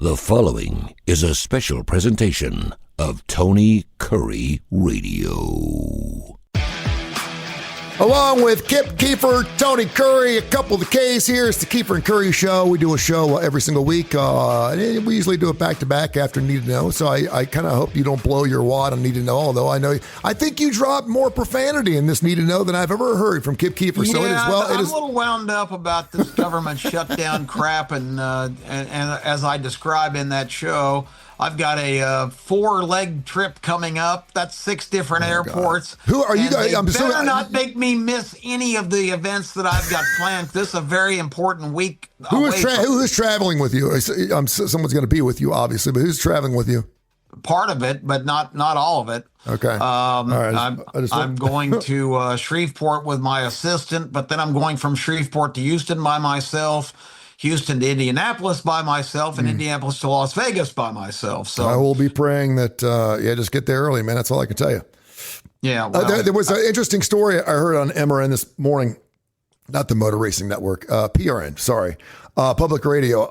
The following is a special presentation of Tony Kurre Radio. Along with Kip, Keefer, Tony Kurre, a couple of the K's here. It's the Keefer and Kurre show. We do a show every single week. We usually do it back-to-back after Need to Know. So I kind of hope you don't blow your wad on Need to Know, although I think you dropped more profanity in this Need to Know than I've ever heard from Kip Keefer. So I'm a little wound up about this government shutdown crap, and as I describe in that show, I've got a 4-leg trip coming up. That's 6 different airports. God. Who are you guys? I'm better not make me miss any of the events that I've got planned. This is a very important week. Who is traveling with you? Someone's going to be with you, obviously, but who's traveling with you? Part of it, but not all of it. Okay. All right. I'm going to Shreveport with my assistant, but then I'm going from Shreveport to Houston by myself. Houston to Indianapolis by myself, and Indianapolis to Las Vegas by myself. So I will be praying that, just get there early, man. That's all I can tell you. Yeah. Well, there was an interesting story I heard on MRN this morning, not the Motor Racing Network, PRN, sorry, public radio.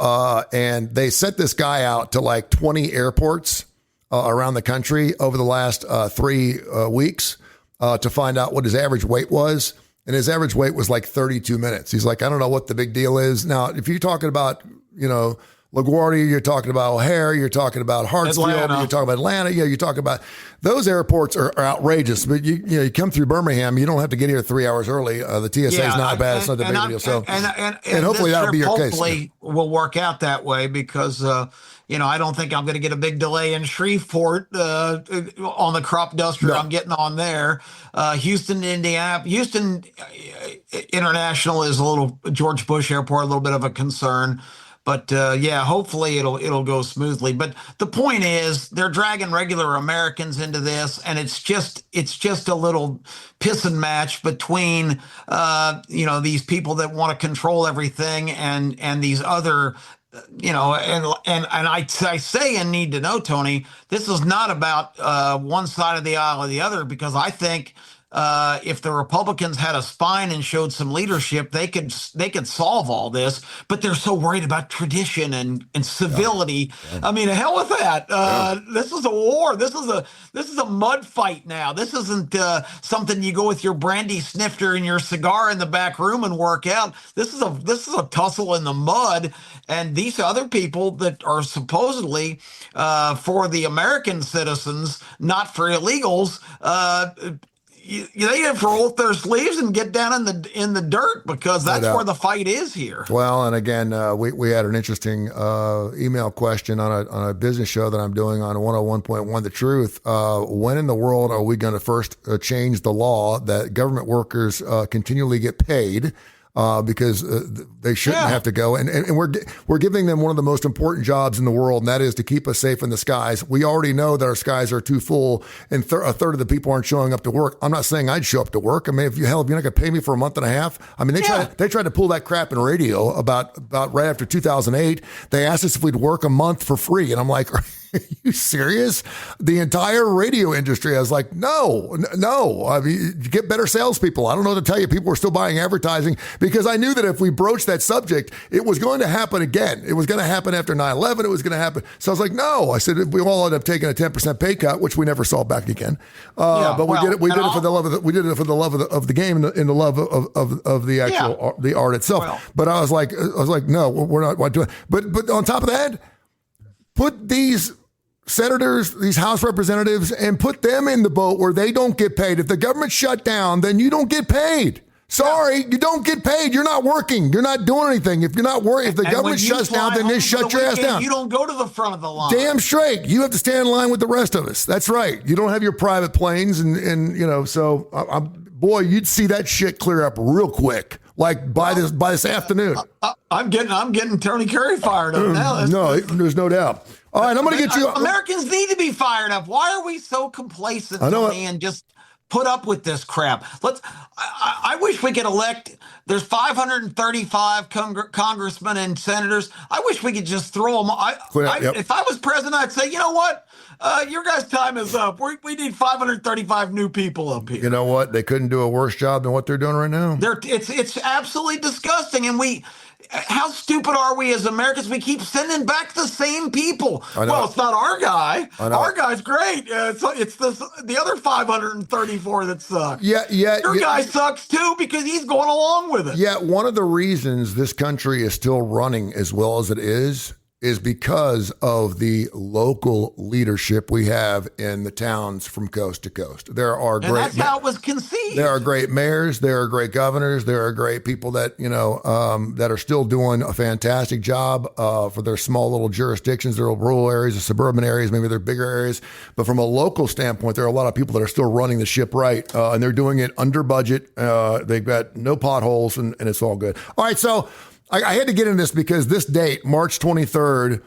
And they sent this guy out to like 20 airports around the country over the last 3 weeks to find out what his average weight was. And his average weight was like 32 minutes. He's like, I don't know what the big deal is. Now, if you're talking about, LaGuardia, you're talking about O'Hare, you're talking about Hartsfield, you're talking about Atlanta, you're talking about those airports are outrageous. But you come through Birmingham, you don't have to get here 3 hours early. The TSA is not bad. It's not the big deal. So, and hopefully that'll be your case. Hopefully will work out that way because, I don't think I'm going to get a big delay in Shreveport on the crop duster I'm getting on there. Houston, Indiana, Houston International is a little George Bush Airport, a little bit of a concern. But hopefully it'll go smoothly. But the point is, they're dragging regular Americans into this, and it's just a little piss and match between these people that want to control everything and these other. And I say and Need to Know, Tony, this is not about one side of the aisle or the other, because I think if the Republicans had a spine and showed some leadership, they could solve all this. But they're so worried about tradition and civility. Yeah. I mean, hell with that. This is a war. This is a mud fight now. This isn't something you go with your brandy snifter and your cigar in the back room and work out. This is a tussle in the mud. And these other people that are supposedly for the American citizens, not for illegals, they have to roll up their sleeves and get down in the dirt, because that's where the fight is here. Well, and again, we had an interesting email question on a business show that I'm doing on 101.1 The Truth. When in the world are we going to first change the law that government workers continually get paid? Because they shouldn't have to go. And we're giving them one of the most important jobs in the world, and that is to keep us safe in the skies. We already know that our skies are too full, and a third of the people aren't showing up to work. I'm not saying I'd show up to work. I mean, if you're not going to pay me for a month and a half, I mean, they tried to pull that crap in radio about right after 2008. They asked us if we'd work a month for free, and I'm like, are you serious? The entire radio industry, I was like, no. I mean, you get better salespeople. I don't know what to tell you. People were still buying advertising, because I knew that if we broached that subject, it was going to happen again. It was going to happen after 9/11. It was going to happen. So I was like, no. I said, we all ended up taking a 10% pay cut, which we never saw back again. But we did it for the love of the game, and the love of the actual the art itself. Well, but I was like, no, we're not doing it. But on top of that, put these senators, these House representatives, and put them in the boat where they don't get paid. If the government shut down, then you don't get paid. Sorry, you don't get paid. You're not working. You're not doing anything. If you're not working, if the government shuts down, then they shut your ass down. You don't go to the front of the line. Damn straight. You have to stand in line with the rest of us. That's right. You don't have your private planes, and so boy, you'd see that shit clear up real quick. Like by this afternoon. I'm getting Tony Kurre fired up now. No, there's no doubt. All right, I'm going to get you. Americans need to be fired up. Why are we so complacent, Tony, and just put up with this crap? I wish we could elect. There's 535 congressmen and senators. I wish we could just throw them. If I was president, I'd say, you know what? Your guys' time is up. We need 535 new people up here. You know what? They couldn't do a worse job than what they're doing right now. It's absolutely disgusting, and how stupid are we as Americans? We keep sending back the same people. I know. Well, it's not our guy. I know. Our guy's great. It's the other 534 that suck. Yeah. Your guy sucks too because he's going along with it. Yeah, one of the reasons this country is still running as well as it is because of the local leadership we have in the towns from coast to coast. There are and that's how it was conceived. There are great mayors, there are great governors, there are great people that that are still doing a fantastic job for their small little jurisdictions, their rural areas, the suburban areas, maybe their bigger areas. But from a local standpoint, there are a lot of people that are still running the ship right, and they're doing it under budget. They've got no potholes, and it's all good. All right, so I had to get into this because this date, March 23rd,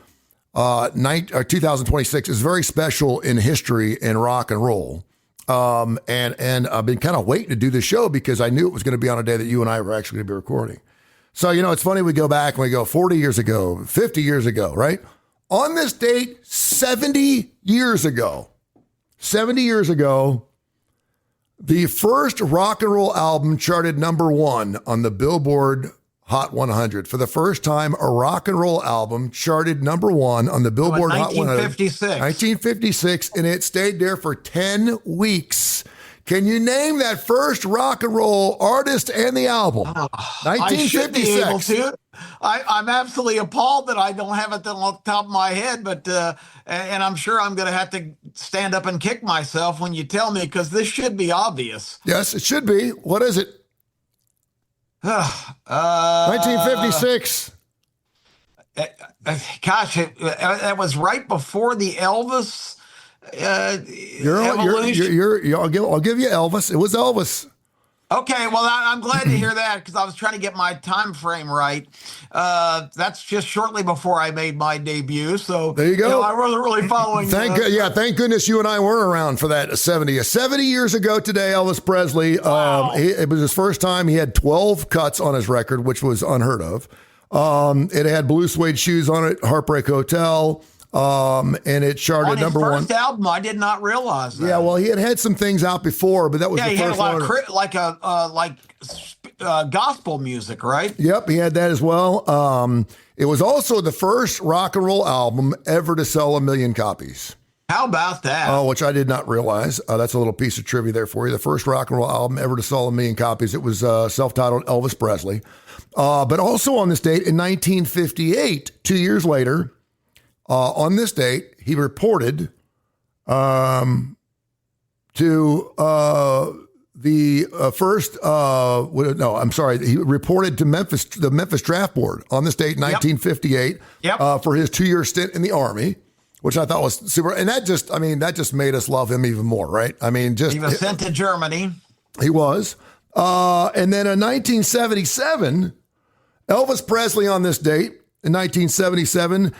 2026, is very special in history in rock and roll. And I've been kind of waiting to do this show because I knew it was going to be on a day that you and I were actually going to be recording. So, it's funny, we go back and we go 40 years ago, 50 years ago, right? On this date, 70 years ago, the first rock and roll album charted number 1 on the Billboard Hot 100. For the first time, a rock and roll album charted number 1 on the Billboard Hot 100. 1956, and it stayed there for 10 weeks. Can you name that first rock and roll artist and the album? 1956. I should be able to. I'm absolutely appalled that I don't have it on the top of my head, but and I'm sure I'm going to have to stand up and kick myself when you tell me because this should be obvious. Yes, it should be. What is it? 1956. Gosh, that was right before the Elvis evolution. I'll give you Elvis. It was Elvis. Okay, well, I'm glad to hear that because I was trying to get my time frame right. That's just shortly before I made my debut, so there you go. I wasn't really following. Thank goodness you and I weren't around for that 70 years ago today. Elvis Presley. Wow. It was his first time. He had 12 cuts on his record, which was unheard of. It had Blue Suede Shoes on it, Heartbreak Hotel. And it charted number 1. On his first album, I did not realize that. Yeah, well, he had some things out before, but that was the first one. Yeah, he had a lot of gospel music, right? Yep, he had that as well. It was also the first rock and roll album ever to sell 1 million copies. How about that? Which I did not realize. That's a little piece of trivia there for you. The first rock and roll album ever to sell 1 million copies. It was self-titled Elvis Presley. But also on this date in 1958, 2 years later, on this date, he reported to the first. He reported to the Memphis Draft Board on this date, 1958, for his 2-year stint in the Army, which I thought was super. And that just made us love him even more, right? I mean, he was sent to Germany. He was, and then in 1977, Elvis Presley on this date. In 1977,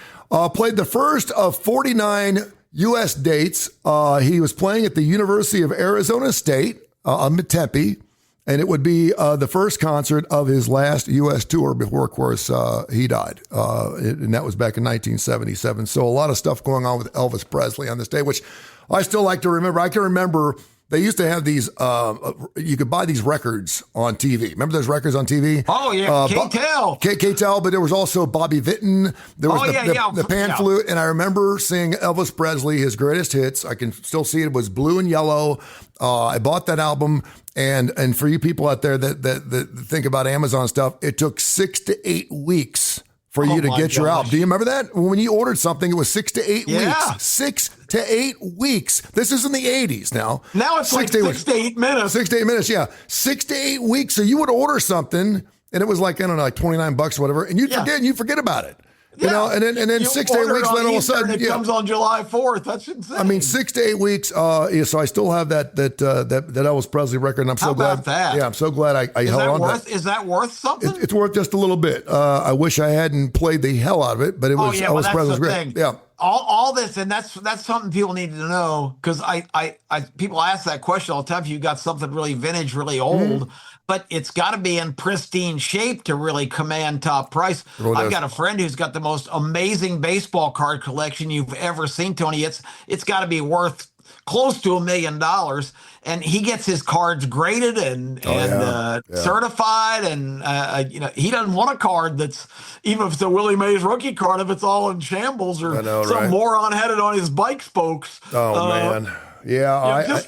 played the first of 49 U.S. dates. He was playing at the University of Arizona State, Tempe, and it would be the first concert of his last U.S. tour before, of course, he died. And that was back in 1977. So a lot of stuff going on with Elvis Presley on this day, which I still like to remember. I can remember they used to have these, you could buy these records on TV. Remember those records on TV? Oh, yeah, K-Tel. K-Tel, but there was also Bobby Vinton. There was the pan flute. And I remember seeing Elvis Presley, his greatest hits. I can still see it was Blue and Yellow. I bought that album. And for you people out there that think about Amazon stuff, it took 6 to 8 weeks for you to get your album. Do you remember that? When you ordered something, it was 6 to 8 weeks. 6 to 8 weeks. This is in the 80s now. Now it's like 6 to 8 minutes. 6 to 8 minutes, yeah. 6 to 8 weeks. So you would order something, and it was like, I don't know, like $29 or whatever, and you'd forget and you forget about it. You know, and then 6 to 8 weeks, then all of a sudden, it comes on July 4th. That's insane. I mean, 6 to 8 weeks. So I still have that Elvis Presley record, and I'm so glad. How about that? Yeah, I'm so glad I held on to that. Is that worth something? It's worth just a little bit. I wish I hadn't played the hell out of it, but it was Elvis Presley's great. Thing. Yeah. All this, and that's something people need to know because I people ask that question all the time. If you got something really vintage, really old, but it's got to be in pristine shape to really command top price. I've got a friend who's got the most amazing baseball card collection you've ever seen, Tony. It's got to be worth close to $1 million, and he gets his cards graded and certified, and he doesn't want a card that's, even if it's a Willie Mays rookie card, if it's all in shambles or some moron had it on his bike spokes. Oh man, yeah.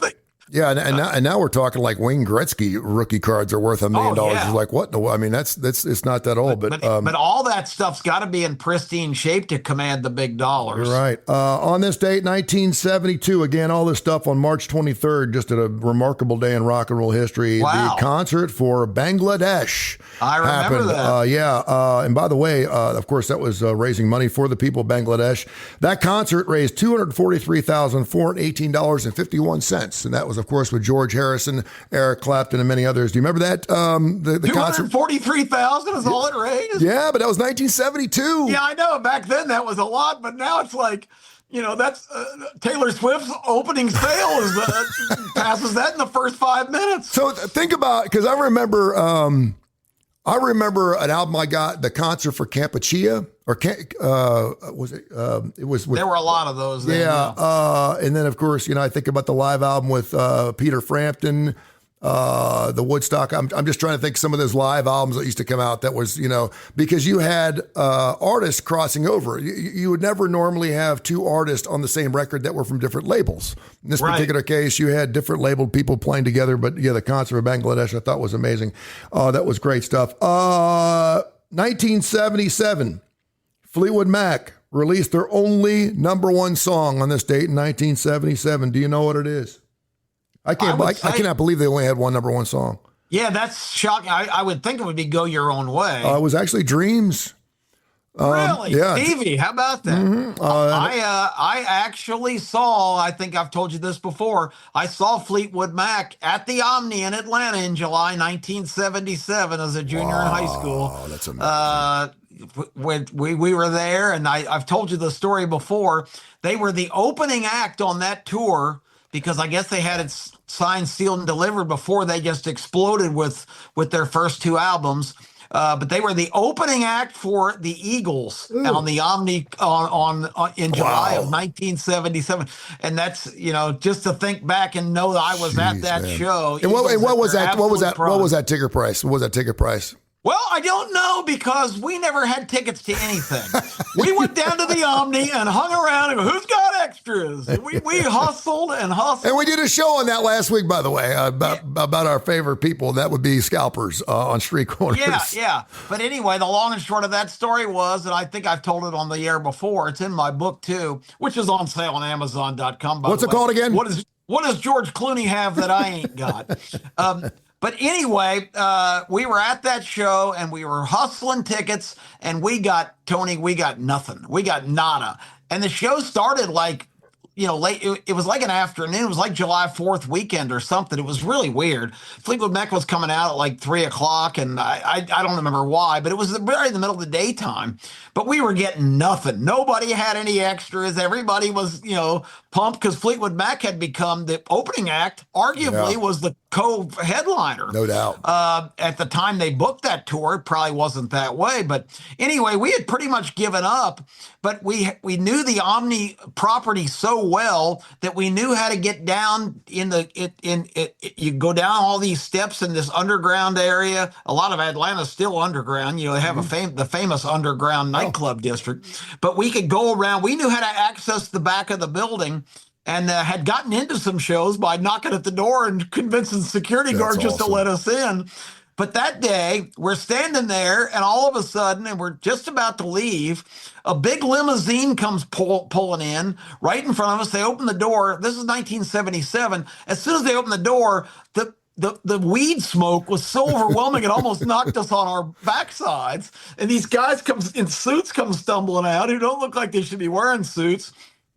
Yeah, and now we're talking like Wayne Gretzky rookie cards are worth $1 million. It's like, what? No, I mean, that's it's not that old, but all that stuff's got to be in pristine shape to command the big dollars. You're right. On this date, 1972, again, all this stuff on March 23rd, just a remarkable day in rock and roll history. Wow. The concert for Bangladesh. I remember that. And by the way, of course, that was raising money for the people of Bangladesh. That concert raised $243,418.51, and that was, of course, with George Harrison, Eric Clapton, and many others. Do you remember that? The concert, $243,000 is all it raised. Yeah, but that was 1972. Yeah, I know. Back then that was a lot, but now it's like, that's Taylor Swift's opening sale passes that in the first 5 minutes. So think about, because I remember an album I got, the concert for Campuchia, was it? It was. There were a lot of those. Then, and then of course, I think about the live album with Peter Frampton, the Woodstock. I'm just trying to think some of those live albums that used to come out. That was, because you had artists crossing over. You would never normally have two artists on the same record that were from different labels. In this particular case, you had different labeled people playing together. But yeah, the concert of Bangladesh I thought was amazing. That was great stuff. 1977. Fleetwood Mac released their only #1 song on this date in 1977. Do you know what it is? I cannot believe they only had one #1 song. Yeah, that's shocking. I would think it would be Go Your Own Way. It was actually Dreams. Really? Yeah. Stevie, how about that? Mm-hmm. I actually saw, I think I've told you this before, I saw Fleetwood Mac at the Omni in Atlanta in July 1977 as a junior in high school. Oh, that's amazing. We were there, and I've told you the story before. They were the opening act on that tour because I guess they had it signed, sealed, and delivered before they just exploded with their first two albums. But they were the opening act for the Eagles on the Omni in July of 1977, and that's just to think back and know that I was at that show. And what was that? What was that ticket price? What was that ticket price? Well, I don't know because we never had tickets to anything. We went down to the Omni and hung around and go, who's got extras? We hustled and hustled. And we did a show on that last week, by the way, about our favorite people. That would be scalpers on street corners. Yeah. But anyway, the long and short of that story was, and I think I've told it on the air before, it's in my book too, which is on sale on Amazon.com. What's it called again? What does George Clooney have that I ain't got? But anyway, we were at that show and we were hustling tickets, and we got nothing. We got nada. And the show started like, late. It was like an afternoon. It was like July 4th weekend or something. It was really weird. Fleetwood Mac was coming out at like 3:00, and I don't remember why, but it was right in the middle of the daytime. But we were getting nothing. Nobody had any extras. Everybody was, pumped because Fleetwood Mac had become the opening act, arguably was the co-headliner. No doubt. At the time they booked that tour, it probably wasn't that way. But anyway, we had pretty much given up, but we knew the Omni property so well that we knew how to get down you go down all these steps in this underground area. A lot of Atlanta's still underground. They have the famous underground nightclub district, but we could go around. We knew how to access the back of the building, and had gotten into some shows by knocking at the door and convincing security guards just to let us in. But that day, we're standing there, and all of a sudden, and we're just about to leave, a big limousine comes pulling in right in front of us. They open the door. This is 1977. As soon as they open the door, the weed smoke was so overwhelming it almost knocked us on our backsides. And these guys in suits come stumbling out who don't look like they should be wearing suits.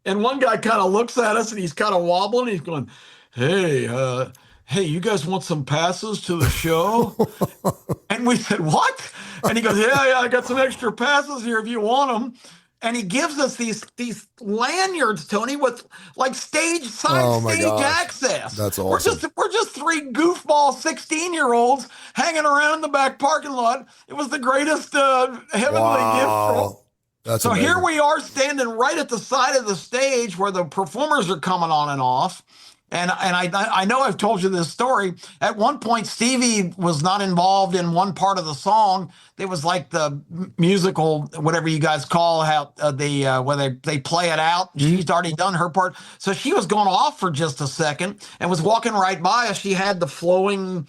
And one guy kind of looks at us and he's kind of wobbling. He's going, hey, you guys want some passes to the show? And we said, what? And he goes, yeah, I got some extra passes here if you want them. And he gives us these lanyards, Tony, with like stage access. That's awesome. We're just three goofball 16-year-olds hanging around in the back parking lot. It was the greatest heavenly gift. So amazing. here we are standing right at the side of the stage where the performers are coming on and off. And I know I've told you this story. At one point, Stevie was not involved in one part of the song. It was like the musical, whatever you guys call how where they play it out. She's already done her part, so she was going off for just a second and was walking right by us. She had the flowing,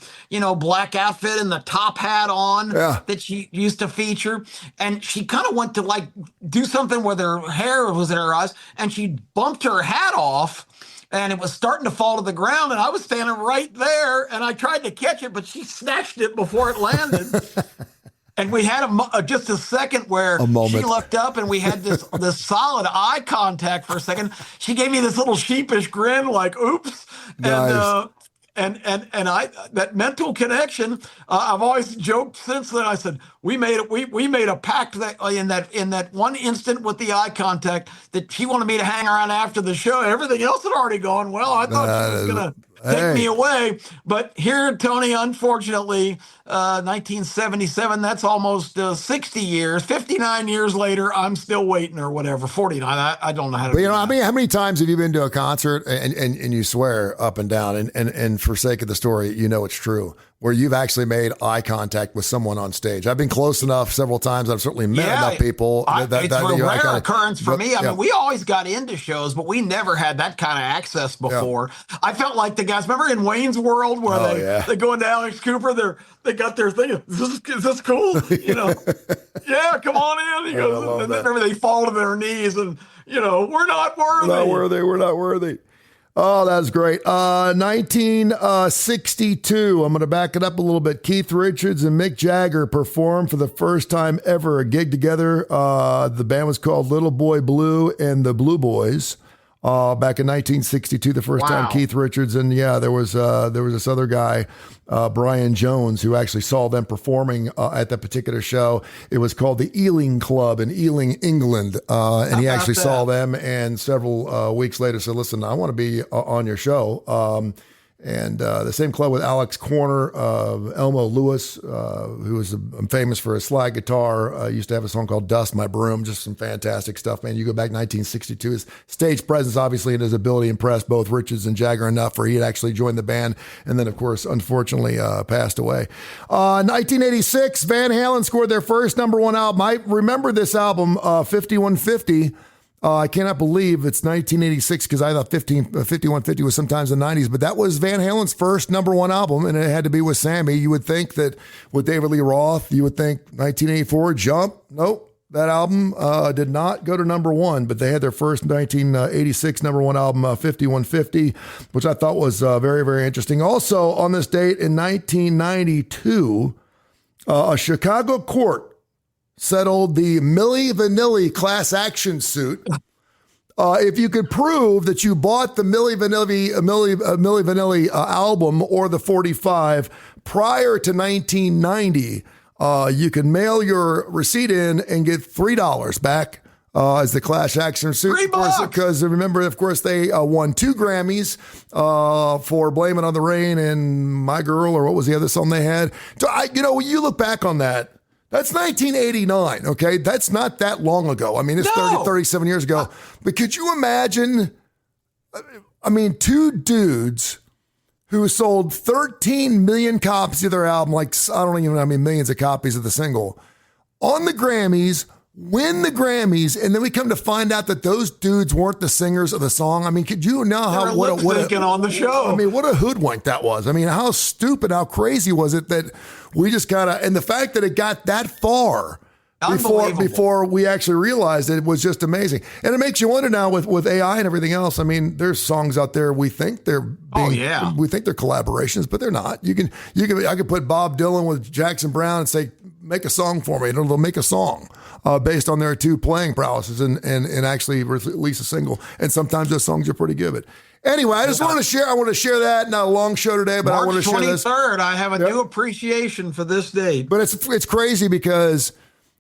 black outfit and the top hat on that she used to feature, and she kind of went to like do something with her hair was in her eyes, and she bumped her hat off. And it was starting to fall to the ground, and I was standing right there, and I tried to catch it, but she snatched it before it landed. And we had just a second where she looked up, and we had this solid eye contact for a second. She gave me this little sheepish grin, like "oops," Nice. and I that mental connection. I've always joked since then. I said we made a pact that in that one instant with the eye contact that she wanted me to hang around after the show. Everything else had already gone well. I thought she was gonna take me away, but here, Tony, unfortunately, 1977. That's almost 60 years. 59 years later, I'm still waiting, or whatever. 49. I don't know how to. But I mean, how many times have you been to a concert and you swear up and down and for sake of the story, it's true, where you've actually made eye contact with someone on stage? I've been close enough several times. I've certainly met enough people. It's a rare occurrence for me. I mean, we always got into shows, but we never had that kind of access before. Yeah. I felt like the guys, remember in Wayne's World where they go into Alex Cooper, they got their thing. Is this cool? Yeah, come on in. He goes, and then they fall to their knees and, we're not worthy. We're not worthy. Oh, that's great. 1962. I'm going to back it up a little bit. Keith Richards and Mick Jagger performed for the first time ever a gig together. The band was called Little Boy Blue and the Blue Boys. Back in 1962, the first time Keith Richards and there was this other guy, Brian Jones, who actually saw them performing at that particular show. It was called the Ealing Club in Ealing, England, and he actually saw them. And several weeks later said, "Listen, I want to be on your show." And the same club with Alex Corner, Elmo Lewis, who was famous for his slide guitar, used to have a song called Dust My Broom, just some fantastic stuff, man. You go back 1962, his stage presence, obviously, and his ability impressed both Richards and Jagger enough where he had actually joined the band, and then, of course, unfortunately, passed away. 1986, Van Halen scored their first #1 album. I remember this album, 5150. I cannot believe it's 1986 because I thought 5150 was sometimes in the 90s, but that was Van Halen's first #1 album, and it had to be with Sammy. You would think that with David Lee Roth, you would think 1984, Jump. Nope, that album did not go to #1, but they had their first 1986 #1 album, 5150, which I thought was very, very interesting. Also, on this date in 1992, a Chicago court settled the Milli Vanilli class action suit. If you could prove that you bought the Milli Vanilli album or the 45 prior to 1990, you could mail your receipt in and get $3 back as the class action suit. $3. Because remember, of course, they won 2 Grammys for Blame It on the Rain and My Girl, or what was the other song they had? So when you look back on that, that's 1989, okay? That's not that long ago. I mean, it's 37 years ago. But could you imagine, 2 dudes who sold 13 million copies of their album, like, I don't even know how many millions of copies of the single, on the Grammys, win the Grammys, and then we come to find out that those dudes weren't the singers of the song. I mean, could you know how what on the show? I mean, what a hoodwink that was. I mean, how stupid, how crazy was it that we just and the fact that it got that far before we actually realized it was just amazing. And it makes you wonder now with AI and everything else. I mean, there's songs out there we think they're we think they're collaborations, but they're not. I could put Bob Dylan with Jackson Brown and say, make a song for me, and it'll make a song based on their 2 playing prowesses and actually release a single. And sometimes those songs are pretty good. But anyway, I want to share that. Not a long show today, but March I want to share this. March 23rd, I have a new appreciation for this date. But it's crazy because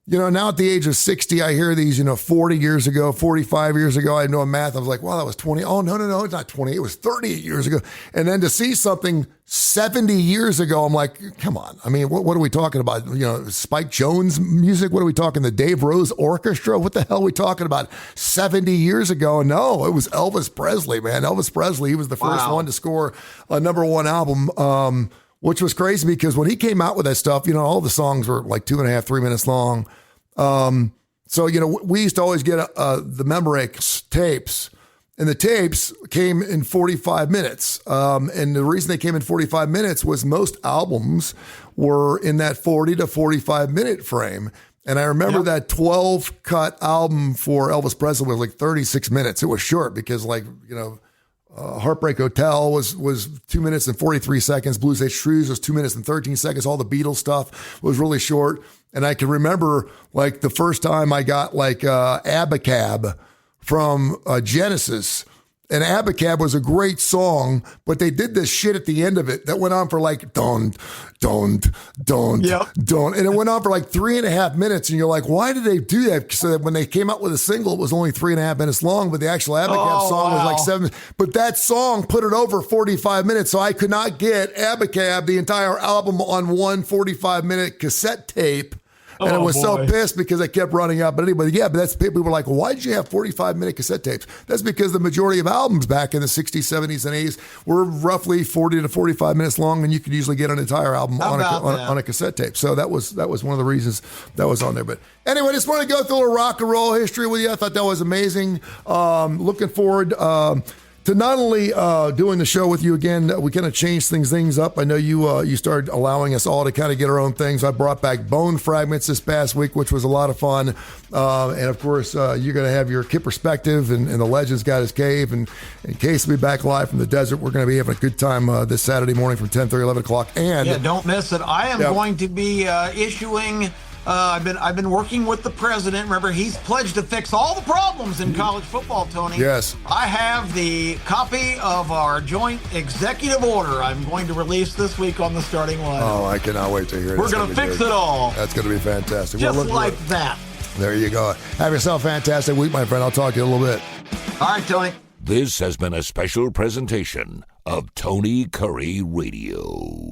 Now at the age of 60, I hear these, 40 years ago, 45 years ago, I know math. I was like, wow, that was 20. Oh, no, it's not 20. It was 38 years ago. And then to see something 70 years ago, I'm like, come on. I mean, what are we talking about? Spike Jones music? What are we talking? The Dave Rose Orchestra? What the hell are we talking about 70 years ago? No, it was Elvis Presley, man. Elvis Presley, he was the first one to score a #1 album, which was crazy because when he came out with that stuff, all the songs were like 2.5, 3 minutes long. So, we used to always get the Memorex tapes, and the tapes came in 45 minutes. And the reason they came in 45 minutes was most albums were in that 40 to 45 minute frame. And I remember that 12 cut album for Elvis Presley was like 36 minutes. It was short because Heartbreak Hotel was 2 minutes and 43 seconds. Blue State Shrews was 2 minutes and 13 seconds. All the Beatles stuff was really short. And I can remember like the first time I got like Abacab from Genesis. And Abacab was a great song, but they did this shit at the end of it that went on for like don't. And it went on for like 3.5 minutes. And you're like, why did they do that? So that when they came out with a single, it was only 3.5 minutes long, but the actual Abacab song was like 7. But that song put it over 45 minutes. So I could not get Abacab, the entire album, on one 45-minute cassette tape. And I was so pissed because I kept running out. But anyway, but that's people were like, well, why did you have 45-minute cassette tapes? That's because the majority of albums back in the 60s, 70s, and 80s were roughly 40 to 45 minutes long, and you could usually get an entire album on a cassette tape. So that was one of the reasons that was on there. But anyway, just wanted to go through a little rock and roll history with you. I thought that was amazing. Looking forward to not only doing the show with you again. We kind of changed things up. I know you started allowing us all to kind of get our own things. I brought back Bone Fragments this past week, which was a lot of fun. And of course, you're going to have your Kip Perspective and the Legends Got His Cave. And in case we be back live from the desert, we're going to be having a good time this Saturday morning from 10:30, 11 o'clock. And don't miss it. I am going to be issuing. I've been working with the president. Remember, he's pledged to fix all the problems in college football, Tony. Yes. I have the copy of our joint executive order I'm going to release this week on the starting line. Oh, I cannot wait to hear it. We're going to fix it all. That's going to be fantastic. Just like that. There you go. Have yourself a fantastic week, my friend. I'll talk to you in a little bit. All right, Tony. This has been a special presentation of Tony Kurre Radio.